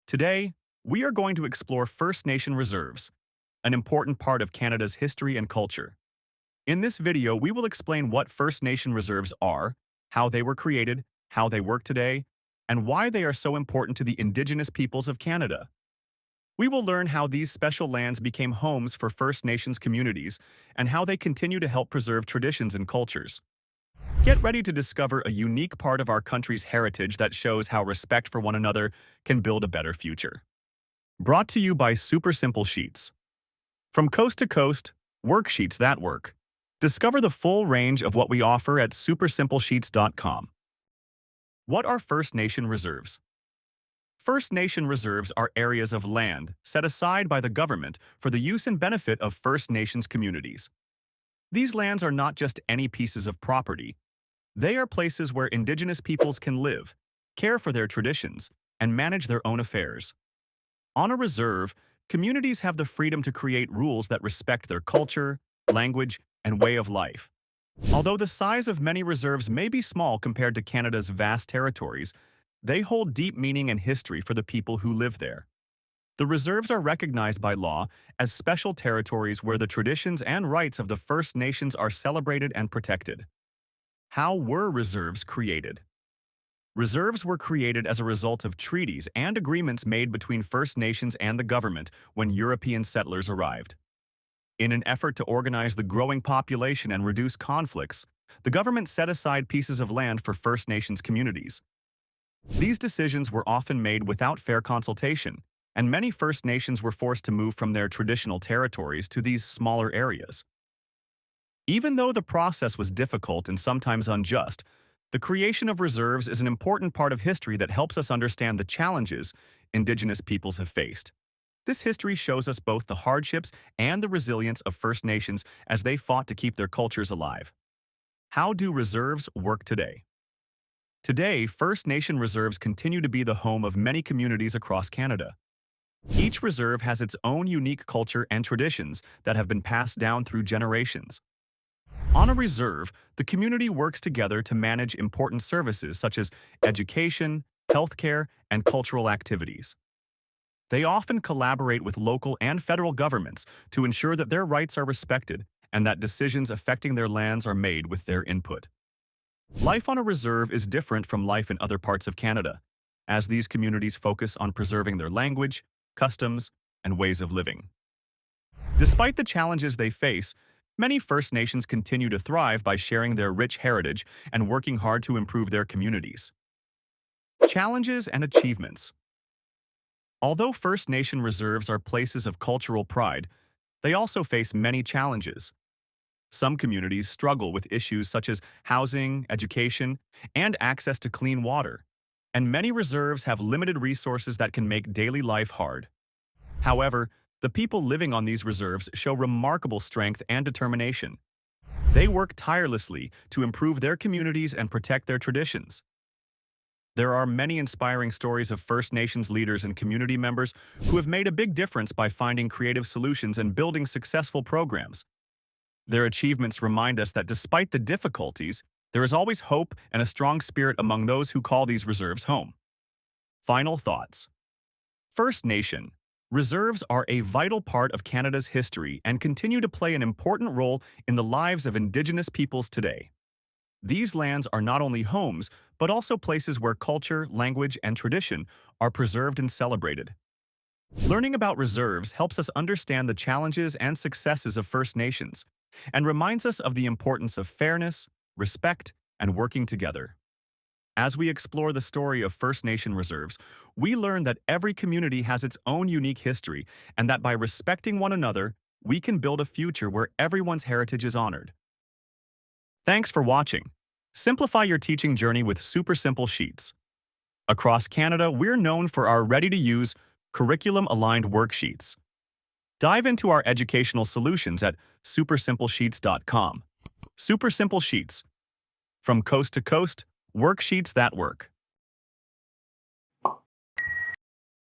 Today, we are going to explore First Nation reserves, an important part of Canada's history and culture. In this video, we will explain what First Nation reserves are, how they were created, how they work today, and why they are so important to the Indigenous peoples of Canada. We will learn how these special lands became homes for First Nations communities and how they continue to help preserve traditions and cultures. Get ready to discover a unique part of our country's heritage that shows how respect for one another can build a better future. Brought to you by Super Simple Sheets. From coast to coast, worksheets that work. Discover the full range of what we offer at supersimplesheets.com. What are First Nation reserves? First Nation reserves are areas of land set aside by the government for the use and benefit of First Nations communities. These lands are not just any pieces of property. They are places where Indigenous peoples can live, care for their traditions, and manage their own affairs. On a reserve, communities have the freedom to create rules that respect their culture, language, and way of life. Although the size of many reserves may be small compared to Canada's vast territories, they hold deep meaning and history for the people who live there. The reserves are recognized by law as special territories where the traditions and rights of the First Nations are celebrated and protected. How were reserves created? Reserves were created as a result of treaties and agreements made between First Nations and the government when European settlers arrived. In an effort to organize the growing population and reduce conflicts, the government set aside pieces of land for First Nations communities. These decisions were often made without fair consultation, and many First Nations were forced to move from their traditional territories to these smaller areas. Even though the process was difficult and sometimes unjust, the creation of reserves is an important part of history that helps us understand the challenges Indigenous peoples have faced. This history shows us both the hardships and the resilience of First Nations as they fought to keep their cultures alive. How do reserves work today? Today, First Nation reserves continue to be the home of many communities across Canada. Each reserve has its own unique culture and traditions that have been passed down through generations. On a reserve, the community works together to manage important services such as education, healthcare, and cultural activities. They often collaborate with local and federal governments to ensure that their rights are respected and that decisions affecting their lands are made with their input. Life on a reserve is different from life in other parts of Canada, as these communities focus on preserving their language, customs, and ways of living. Despite the challenges they face, many First Nations continue to thrive by sharing their rich heritage and working hard to improve their communities. Challenges and achievements. Although First Nation reserves are places of cultural pride, they also face many challenges. Some communities struggle with issues such as housing, education, and access to clean water, and many reserves have limited resources that can make daily life hard. However, the people living on these reserves show remarkable strength and determination. They work tirelessly to improve their communities and protect their traditions. There are many inspiring stories of First Nations leaders and community members who have made a big difference by finding creative solutions and building successful programs. Their achievements remind us that despite the difficulties, there is always hope and a strong spirit among those who call these reserves home. Final thoughts. First Nation reserves are a vital part of Canada's history and continue to play an important role in the lives of Indigenous peoples today. These lands are not only homes, but also places where culture, language, and tradition are preserved and celebrated. Learning about reserves helps us understand the challenges and successes of First Nations and reminds us of the importance of fairness, respect, and working together. As we explore the story of First Nation reserves, we learn that every community has its own unique history and that by respecting one another, we can build a future where everyone's heritage is honored. Thanks for watching. Simplify your teaching journey with Super Simple Sheets. Across Canada, we're known for our ready-to-use, curriculum-aligned worksheets. Dive into our educational solutions at supersimplesheets.com. Super Simple Sheets. From coast to coast, worksheets that work.